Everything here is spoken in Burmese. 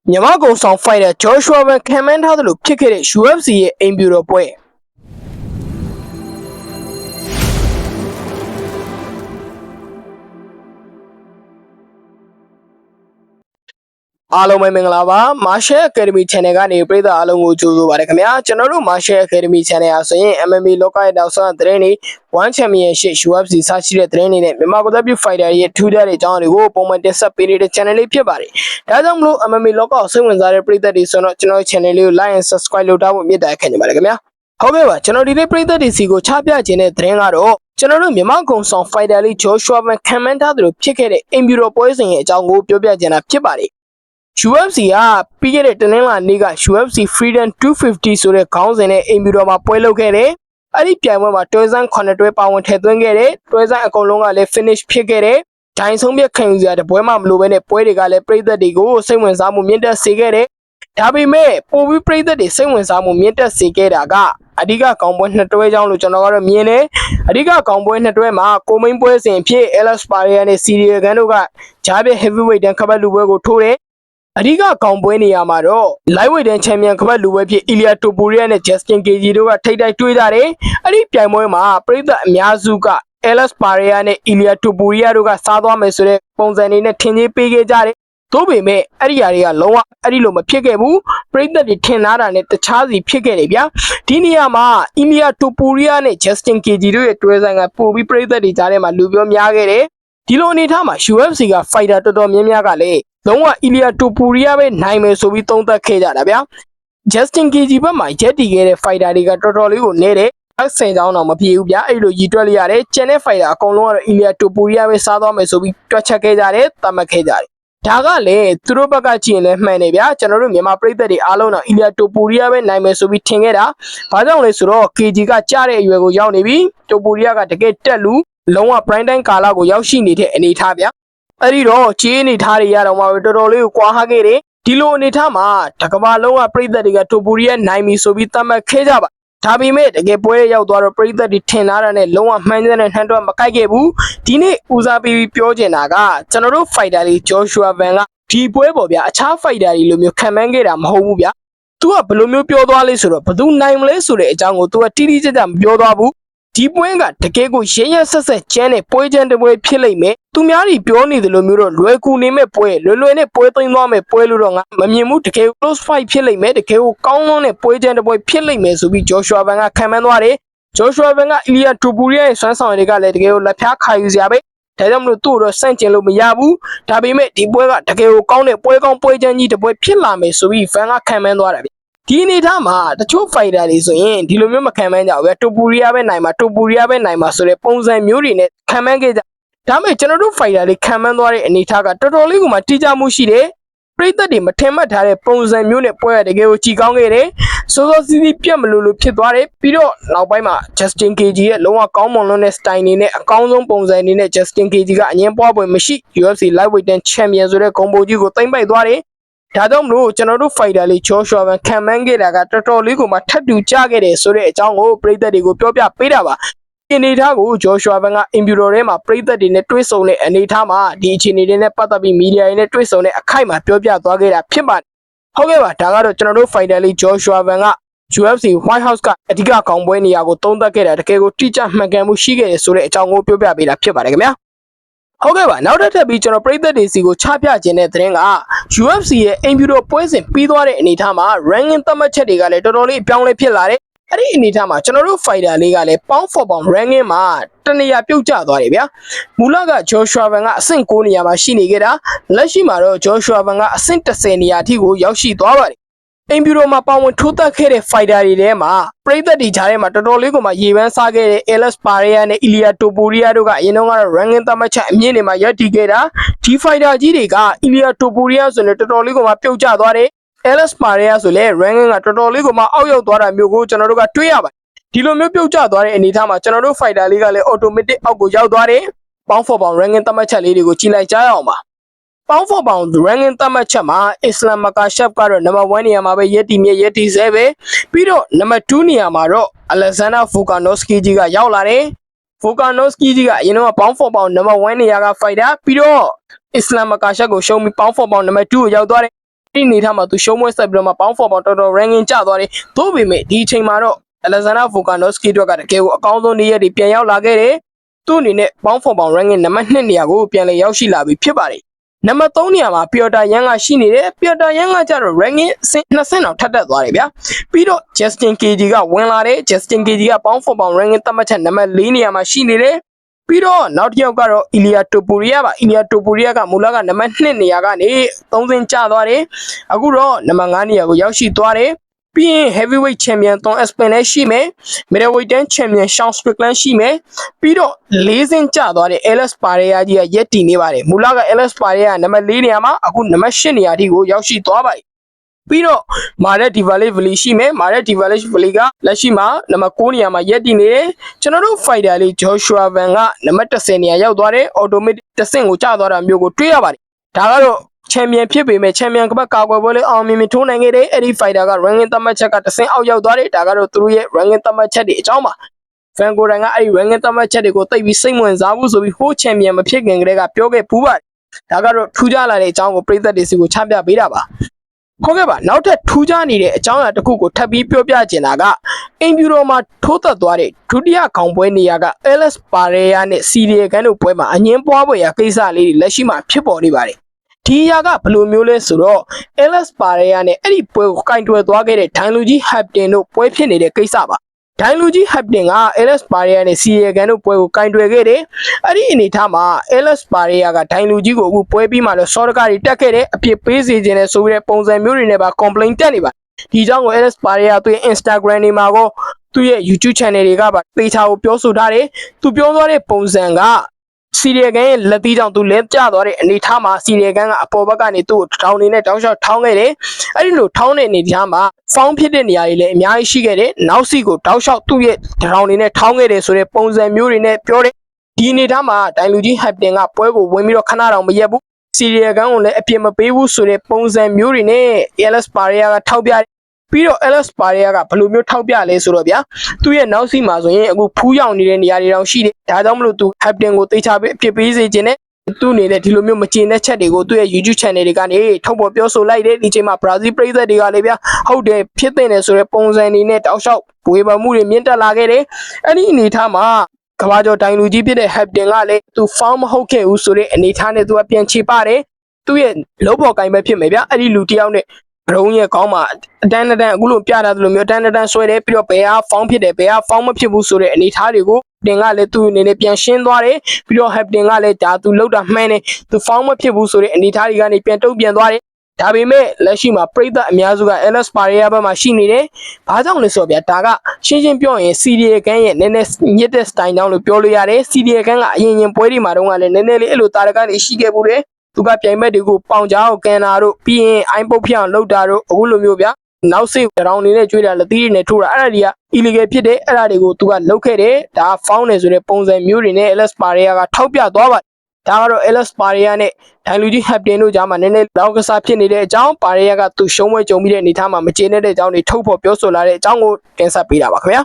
မြန်မာကုန်ဆောင်ဖိုက်တာဂျော်ရှွာဗန်ခံမှန်းထားသလိုဖြစ်ခဲ့တဲ့ UFC ရဲ့အိမ်ပြူတော်ပွဲအားလုံးပဲမင်္ဂလာပါ Martial Academy Channel ကနေပရိသတ်အားလုံးကိုကြိုဆိုပါရခင်ဗျာကျွန်တော်တို့ Martial Academy Channel အားဆိုရင် MMA လောကရဲ့နောက်ဆုံးသတင်းတွေ One Championship UFC စရှိတဲ့သတင်းတွေနဲ့မြန်မာကိုယ်စားပြု Fighter ရဲ့ထူးခြားတဲ့အကြောင်းတွေကိုပုံမှန်တင်ဆက်ပေးနေတဲ့ Channel လေးဖြစ်ပါတယ်ဒါကြောင့်မလို့ MMA လောကကိုစိတ်ဝင်စားတဲ့ပရိသတ်တွေဆိုတော့ကျွန်တော် Channel လေးကို Like and Subscribe လုပ်ထားဖို့မြစ်တာခံနေပါတယ်ခင်ဗျာဟုတ်ကဲ့ပါကျွန်တော်ဒီနေ့ပရိသတ်တွေစီကိုချပြခြင်းတဲ့သတင်းကတော့ကျွန်တော်တို့မြန်မာကုံဆောင် Fighter လေးဂျော်ရှွာဗန်ခံမှန်းထားသလိုဖြစ်ခဲ့တဲ့အိမ်ပြူတော်ပွဲစဉ်ရဲ့အကြောင်းကိုပြောပြခြင်းတာဖြစ်ပါတယ်UFC ကပြီးခဲ့တဲ့တနင်္လာနေ့က UFC Freedom 250ဆိုတဲ့ခေါင်းစဉ်နဲ့အိမ်ပြူတော်မှာပွဲလုပ်ခဲ့တယ်။အဲ့ဒီပြိုင်ပွဲမှာတွဲစမ်း9တွဲပါဝင်ထည့်သွင်းခဲ့တယ်။တွဲစမ်းအကုန်လုံးကလည်း finish ဖြစ်ခဲ့တယ်။ဒိုင်ဆုံးပြခံယူစရာတပွဲမှမလိုဘဲနဲ့ပွဲတွေကလည်းပရိသတ်တွေကိုစိတ်ဝင်စားမှုမြင့်တက်စေခဲ့တယ်။ဒါပေမဲ့ပိုပြီးပရိသတ်တွေစိတ်ဝင်စားမှုမြင့်တက်စေခဲ့တာကအဓိကကောင်းပွဲ2တွဲကြောင်းလို့ကျွန်တော်ကတော့မြင်တယ်။အဓိကကောင်းပွဲ2တွဲမှာကိုမိန်ပွဲစဉ်ဖြစ် Alex Pereira နဲ့ Cyril Gane တို့ကဂျားပြ heavyweight တန်းခပတ်လူပွဲကိုထိုးတယ်အဓိကကောင်ပွဲနေရာမှာတော့ lightweight တန်းချန်ပီယံကပတ်လူပွဲဖြစ် Ilia Topuria နဲ့ Justin Gaethje တို့ကထိပ်တိုက်တွေ့ကြတယ်။အဲ့ဒီပြိုင်ပွဲမှာပရိသတ်အများစုက Alex Pereira နဲ့ Ilia Topuria တို့ကစားသွားမယ်ဆိုတဲ့ပုံစံနေနဲ့ထင်ကြီးပေးခဲ့ကြတယ်။သို့ပေမဲ့အဲ့ဒီຢာတွေကလုံးဝအဲ့ဒီလိုမဖြစ်ခဲ့ဘူး။ပရိသတ်တွေထင်သားတာနဲ့တခြားစီဖြစ်ခဲ့တယ်ဗျာ။ဒီနေရာမှာ Ilia Topuria နဲ့ Justin Gaethje တို့ရဲ့တွဲဆိုင်ကပိုပြီးပရိသတ်တွေကြားထဲမှာလူပြောများခဲ့တယ်။ဒီလိုအနေထားမှာ UFC က fighter တော်တော်များများကလည်းလုံးဝ Ilia Topuria ပဲနိုင်မယ်ဆိုပြီးသုံးသပ်ခဲ့ကြတာဗျာ Justin Gaethje ဘက်မှာရက်တီခဲ့တဲ့ fighter တွေကတော်တော်လေးကိုနေတယ်အဆင်ကြောင်းတော့မပြေဘူးဗျာအဲ့လိုရည်တွက်လိုက်ရတယ်ကျန်တဲ့ fighter အကုန်လုံးကတော့ Ilia Topuria ပဲစားသွားမယ်ဆိုပြီးတွက်ချက်ခဲ့ကြတယ်သတ်မှတ်ခဲ့ကြတယ်ဒါကလည်းသူတို့ဘက်ကကြည့်ရင်လည်းမှန်တယ်ဗျာကျွန်တော်တို့မြန်မာပြည်သက်တွေအားလုံးတော့ Ilia Topuria ပဲနိုင်မယ်ဆိုပြီးထင်ခဲ့တာဘာကြောင့်လဲဆိုတော့ Gaethje ကကြားတဲ့အရွယ်ကိုရောက်နေပြီ Topuria ကတကယ်တက်လူလုံးဝ prime time ကာလကိုရောက်ရှိနေတဲ့အနေအထားဗျာအဲ့ဒီတော့ခြေအနေထားတွေရတော့မှတော်တော်လေးကိုကွာဟခဲ့တယ်ဒီလိုအနေထားမှာတကဘာလုံးကပြည်သက်တွေကတိုပူရီယာနိုင်ပြီဆိုပြီးသတ်မှတ်ခဲ့ကြပါဒါပေမဲ့တကယ်ပွဲရောက်သွားတော့ပြည်သက်တွေထင်ထားတာနဲ့လုံးဝမှန်းတဲ့နှမ်းတော့မကိုက်ခဲ့ဘူးဒီနေ့ဦးစားပေးပြီးပြောချင်တာကကျွန်တော်တို့ fighter လေးဂျော်ရှွာဗန်ကဒီပွဲပေါ်ဗျာအခြား fighter တွေလိုမျိုးခံမှန်းခဲ့တာမဟုတ်ဘူးဗျာသူကဘယ်လိုမျိုးပြောသွားလဲဆိုတော့ဘသူနိုင်မလဲဆိုတဲ့အကြောင်းကိုသူကတိတိကျကျမပြောသွားဘူးဒီပွဲကတကယ်ကိုရရဆက်ဆက်ကျန်းတဲ့ပွဲချမ်းတစ်ပွဲဖြစ်လိမ့်မယ်သူများတွေပြောနေတယ်လို့မျိုးတော့လွယ်ကူနေမဲ့ပွဲလွယ်နဲ့ပွဲသိမ်းသွားမဲ့ပွဲလို့တော့ငါမမြင်ဘူးတကယ် close fight ဖြစ်လိမ့်မယ်တကယ်ကိုကောင်းလွန်းတဲ့ပွဲချမ်းတစ်ပွဲဖြစ်လိမ့်မယ်ဆိုပြီးဂျော်ရှွာဗန်ကခံမှန်းသွားတယ်ဂျော်ရှွာဗန်က Ilia Topuria ရဲ့စွမ်းဆောင်ရည်တွေကလည်းတကယ်ကိုလက်ဖျားခါယူစရာပဲဒါကြောင့်မလို့သူ့တော့စန့်ကျင်လို့မရဘူးဒါပေမဲ့ဒီပွဲကတကယ်ကိုကောင်းတဲ့ပွဲကောင်းပွဲချမ်းကြီးတစ်ပွဲဖြစ်လာမယ်ဆိုပြီးဗန်ကခံမှန်းသွားတယ်ဒီအနေထားမှာတချို့ fighter တွေဆိုရင်ဒီလိုမျိုးမခံမှန်းကြဘူးပဲတိုပူရီယာပဲနိုင်မှာတိုပူရီယာပဲနိုင်မှာဆိုတဲ့ပုံစံမျိုးတွေနဲ့ခံမှန်းခဲ့ကြဒါပေမဲ့ကျွန်တော်တို့ fighter တွေခံမှန်းသွားတဲ့အနေထားကတော်တော်လေးကိုမှတိကျမှုရှိတယ်ပရိသတ်တွေမထင်မှတ်ထားတဲ့ပုံစံမျိုးနဲ့ပွဲရတကယ်ကိုကြည်ကောင်းခဲ့တယ်စိုးစိုးစီးစီးပြတ်မလို့ဖြစ်သွားတယ်ပြီးတော့နောက်ပိုင်းမှာ Justin Gaethje ရဲ့လုံးဝကောင်းမွန်လွန်းတဲ့ style နေနဲ့အကောင်းဆုံးပုံစံနေနဲ့ Justin Gaethje ကအငင်းပွားပွဲမရှိ UFC lightweight champion ဆိုတဲ့ဂုဏ်ပိုကြီးကိုသိမ်းပိုက်သွားတယ်ဒါကြောင့်မလို့ကျွန်တော်တို့ fighter လေးဂျော်ရှွာဗန်ခံမှန်းခဲ့တာကတော်တော်လေးကိုမှထပ်တူကြခဲ့တယ်ဆိုတဲ့အကြောင်းကိုပရိသတ်တွေကိုပြောပြပေးတာပါဒီအနေထားကိုဂျော်ရှွာဗန်ကအင်ပြူတော်ထဲမှာပရိသတ်တွေနဲ့တွေ့ဆုံတဲ့အနေထားမှာဒီအခြေအနေတွေနဲ့ပတ်သက်ပြီးမီဒီယာတွေနဲ့တွေ့ဆုံတဲ့အခိုက်မှာပြောပြသွားခဲ့တာဖြစ်ပါတယ်ဟုတ်ကဲ့ပါဒါကတော့ကျွန်တော်တို့ fighter လေးဂျော်ရှွာဗန်က UFC White House ကအဓိကကောင်ပွဲနေရာကိုသုံးသပ်ခဲ့တာတကယ်ကိုတိကျမှန်ကန်မှုရှိခဲ့တယ်ဆိုတဲ့အကြောင်းကိုပြောပြပေးတာဖြစ်ပါတယ်ခင်ဗျာဟုတ်ကဲ့ပါနောက်ထပ်ပြီးကျွန်တော်ပြည်သက်တွေစီကိုချပြခြင်းတဲ့သတင်းက UFC ရဲ့အိမ်ပြူတော်ပွဲစဉ်ပြီးသွားတဲ့အနေအထားမှာ ranking သတ်မှတ်ချက်တွေကလည်းတော်တော်လေးအပြောင်းလဲဖြစ်လာတယ်အဲ့ဒီအနေအထားမှာကျွန်တော်တို့ fighter လေးကလည်း pound for pound ranking မှာတနေရာပြုတ်ကျသွားတယ်ဗျာမူလက Joshua Van ကအဆင့်9နေရာမှာရှိနေခဲ့တာလက်ရှိမှာတော့ Joshua Van ကအဆင့်10နေရာအထိကိုရောက်ရှိသွားပါတယ်အိမ်ပြူတော်မှာပါဝင်ထိုးသက်ခဲ့တဲ့ fighter တွေထဲမှာပရိသတ်တွေကြားထဲမှာတော်တော်လေးကိုမှရေပန်းစားခဲ့တဲ့ Alex Pereira နဲ့ Ilia Topuria တို့ကအရင်တော့ကတော့ ranking သတ်မှတ်ချက်အမြင့်တွေမှာရပ်တည်ခဲ့တာဒီ fighter ကြီးတွေက Ilia Topuria ဆိုရင်တော်တော်လေးကိုမှပြုတ်ကျသွားတယ် Alex Pereira ဆိုလည်း ranking ကတော်တော်လေးကိုမှအောက်ရောက်သွားတာမျိုးကိုကျွန်တော်တို့ကတွေ့ရပါတယ်ဒီလိုမျိုးပြုတ်ကျသွားတဲ့အနေအထားမှာကျွန်တော်တို့ fighter လေးကလည်း automatic အောက်ကိုရောက်သွားတယ် pound for pound ranking သတ်မှတ်ချက်လေးတွေကိုကြည့်လိုက်ကြရအောင်ပါpound for pound ranking သတ်မှတ်ချက်မှာ Islam Makhachev ကတော့ number 1 နေရာမှာပဲရက်တီမြက်ရက်တီဆဲပဲပြီးတော့ number 2 နေရာမှာတော့ Alexander Volkanovski ကြီးကရောက်လာတယ် Volkanovski ကြီးကအရင်တော့ pound for pound number 1 နေရာက fighter ပြီးတော့ Islam Makhachev ကိုရှုံးပြီး pound for pound number 2ကိုရောက်သွားတယ် ဒီနေထားမှာသူရှုံးမွဲဆက်ပြီးတော့မှပေါင်းဖော်ပေါင်းတော်တော် ranking ကျသွားတယ်သို့ပေမဲ့ဒီအချိန်မှာတော့ Alexander Volkanovski တို့ကတကယ်ကိုအကောင်းဆုံးနေ့ရက်တွေပြန်ရောက်လာခဲ့တယ်သူ့အနေနဲ့ပေါင်းဖော်ပေါင်း ranking နံပါတ်2နေရာကိုပြန်လည်ရောက်ရှိလာပြီဖြစ်ပါတယ်နံပါတ်3နေရာမှာ Piotr Yan ကရှိနေတယ် Piotr Yan ကကျတော့ ranking 2ဆင့်အောင်ထပ်တက်သွားတယ်ဗျာပြီးတော့ Justin KG ကဝင်လာတယ် Justin KG ကပေါင်းဖော်ပေါင်း ranking သတ်မှတ်ချက်နံပါတ်4နေရာမှာရှိနေတယ်ပြီးတော့နောက်တစ်ယောက်ကတော့ Ilia Topuria ပါ Ilia Topuria ကမူလကနံပါတ်2နေရာကနေ3ဆင့်ကျသွားတယ်အခုတော့နံပါတ်5နေရာကိုရောက်ရှိသွားတယ်ပြီးရင် heavyweight champion Tom Aspin လည်းရှိမယ် middleweight champion Sean Strickland ရှိမယ်ပြီးတော့4ဆင့်ကျသွားတဲ့ Alex Pereira ကြီးကရက်တည်နေပါတယ်မူလက Alex Pereira ကနံပါတ်4နေရာမှာအခုနံပါတ်8နေရာထိကိုရောက်ရှိသွားပါတယ်ပြီးတော့ Marat Dvalishvili ရှိမယ် Marat Dvalishvili ကလက်ရှိမှာနံပါတ်9နေရာမှာရက်တည်နေတယ်ကျွန်တော်တို့ fighter လေး Joshua Van ကနံပါတ်10နေရာရောက်သွားတယ် automatic 10ဆင့်ကိုကျသွားတာမျိုးကိုတွေ့ရပါတယ်ဒါကတော့ချန်ပီယံဖြစ်ပေမဲ့ချန်ပီယံကပတ်ကာကွယ်ပွဲလေးအောင်မြင်မြင်ထိုးနိုင်ခဲ့တယ်အဲ့ဒီ fighter က ranking သတ်မှတ်ချက်က10ဆင့်အောက်ရောက်သွားတယ်ဒါကတော့သူတို့ရဲ့ ranking သတ်မှတ်ချက်တွေအကြောင်းပါဖန်ကိုရန်ကအဲ့ဒီ ranking သတ်မှတ်ချက်တွေကိုတိတ်ပြီးစိတ်ဝင်စားဘူးဆိုပြီးဟိုးချန်ပီယံမဖြစ်ခင်ကတည်းကပြောခဲ့ပူးပါတယ်ဒါကတော့ထူးခြားလာတဲ့အကြောင်းကိုပြည်သက်တွေစီကိုချပြပေးတာပါဟုတ်ကဲ့ပါနောက်ထပ်ထူးခြားနေတဲ့အကြောင်းအရာတစ်ခုကိုထပ်ပြီးပြောပြချင်တာကအင်ဖြူတော်မှာထိုးသက်သွားတဲ့ဒုတိယခေါင်ပွဲနေရာက Alex Pereira နဲ့ Cyril Gane တို့ပွဲမှာအငင်းပွားပွဲရာကိစ္စလေးတွေလက်ရှိမှာဖြစ်ပေါ်နေပါတယ်ဒီအရာကဘယ်လိုမျိုးလဲဆိုတော့ Alex Pereira နဲ့အဲ့ဒီပွဲကိုကင်တွယ်သွားခဲ့တဲ့ဒိုင်လူကြီး Hapton တို့ပွဲဖြစ်နေတဲ့ကိစ္စပါဒိုင်လူကြီး Hapton က Alex Pereira နဲ့ Cyril Gane တို့ပွဲကိုကင်တွယ်ခဲ့တယ်အဲ့ဒီအနေထားမှာ Alex Pereira ကဒိုင်လူကြီးကိုအခုပွဲပြီးမှတော့စော်တကားတွေတက်ခဲ့တယ်အပြစ်ပေးစေခြင်းနဲ့ဆိုပြီးတဲ့ပုံစံမျိုးတွေနဲ့ပါ complaint တက်နေပါဒီကြောင့်ကို Alex Pereira သူ့ရဲ့ Instagram တွေမှာကောသူ့ရဲ့ YouTube channel တွေကပါသေချာကိုပြောဆိုထားတယ်သူပြောသွားတဲ့ပုံစံကCyril Gane ရဲ့လက်သီးကြောင့်သူလဲကျသွားတဲ့အနေထားမှာ Cyril Gane ကအပေါ်ဘက်ကနေသူ့ကိုထောင်နေနဲ့တောက်လျှောက်ထောင်းခဲ့တယ်အဲ့ဒီလိုထောင်းတဲ့အနေထားမှာဖောင်းဖြစ်တဲ့နေရာတွေလည်းအများကြီးရှိခဲ့တယ်နောက်စီကိုတောက်လျှောက်သူ့ရဲ့ထောင်နေနဲ့ထောင်းခဲ့တယ်ဆိုတဲ့ပုံစံမျိုးတွေနဲ့ပြောတယ်ဒီအနေထားမှာဒိုင်လူကြီး Hapton ကပွဲကိုဝင်ပြီးတော့ခဏတောင်မရက်ဘူးCyril Gane ကိုလည်းအပြစ်မပေးဘူးဆိုတဲ့ပုံစံမျိုးတွေနဲ့ Alex Pereira ကထောက်ပြပြီးတော့ Alex Pereira ကဘယ်လိုမျိုးထောက်ပြလဲဆိုတော့ဗျာသူ့ရဲ့နောက်စီမှာဆိုရင်အခုဖူးရောက်နေတဲ့နေရာတွေတောင်ရှိတယ်ဒါကြောင့်မလို့သူ Hapton ကိုတေချာပေးအပြစ်ပေးစေခြင်းနဲ့သူ့အနေနဲ့ဒီလိုမျိုးမကျေနပ်ချက်တွေကိုသူ့ရဲ့ YouTube channel တွေကနေထုတ်ပေါ်ပြောဆိုလိုက်တယ်ဒီချိန်မှာ Brazil ပြည်သက်တွေကလည်းဗျာဟုတ်တယ်ဖြစ်တဲ့နေဆိုတဲ့ပုံစံတွေနဲ့တောက်လျှောက်ဝေဖန်မှုတွေမြင့်တက်လာခဲ့တယ်အဲ့ဒီအနေထားမှာကဘာကျော်ဒိုင်လူကြီးဖြစ်တဲ့ Hapton ကလည်းသူ found မဟုတ်ခဲ့ဘူးဆိုတဲ့အနေထားနဲ့သူကပြန်ချေပါတယ်သူ့ရဲ့လုံးပေါ်ကင်ပဲဖြစ်မယ်ဗျာအဲ့ဒီလူတယောက်နဲ့ဘရုံရဲ့ကောင်းမှာအတန်းအခုလိုပြတာသလိုမျိုးအတန်းဆွဲတယ်ပြီးတော့ဘယ်ဟာဖောင်းဖြစ်တယ်ဘယ်ဟာဖောင်းမဖြစ်ဘူးဆိုတဲ့အနေထားတွေကိုတင်ကလည်းသူ့အနေနဲ့ပြန်ရှင်းသွားတယ်ပြီးတော့ Hapton ကလည်းဒါသူလောက်တာမှန်းတယ်သူဖောင်းမဖြစ်ဘူးဆိုတဲ့အနေထားတွေကနေပြန်တုံ့ပြန်သွားတယ်ဒါပေမဲ့လက်ရှိမှာပြည်သက်အများစုက Alex Pereira ဘက်မှာရှိနေတယ်ဘာကြောင့်လဲဆိုတော့ဗျာဒါကရှင်းပြောရင် Cyril Gane ရဲ့နည်းနည်းညစ်တဲ့ style ကြောင့်လို့ပြောလို့ရတယ် Cyril Gane ကအရင်ပွဲတွေမှာတော့လည်းနည်းနည်းလေးအဲ့လိုတာရကနေရှိခဲ့ဘူးတယ်သူကပြိုင်ဘက်တွေကိုပေါင်ချောင်းကန်တာတို့ပြီးရင်အိုင်းပုတ်ဖျောင်းလောက်တာတို့အခုလိုမျိုးဗျာနောက်စိတ်တောင်နေနဲ့ကျွေးတာလက်သီးတွေနဲ့ထိုးတာအဲ့ဒါတွေက illegal ဖြစ်တယ်အဲ့ဒါတွေကိုသူကလုပ်ခဲ့တယ်ဒါဖောင်းနေဆိုတဲ့ပုံစံမျိုးတွေနဲ့ Alex Pereira ကထောက်ပြသွားပါတယ်ဒါကတော့ Alex Pereira နဲ့ဒိုင်လူကြီး Hapton တို့ကြားမှာနည်းနည်းလောက်ကစားဖြစ်နေတဲ့အကြောင်း Pereira ကသူရှုံးပွဲကြုံပြီးတဲ့အနေထားမှာမကျေနပ်တဲ့အကြောင်းတွေထုတ်ဖော်ပြောဆိုလာတဲ့အကြောင်းကိုတင်ဆက်ပေးတာပါခင်ဗျာ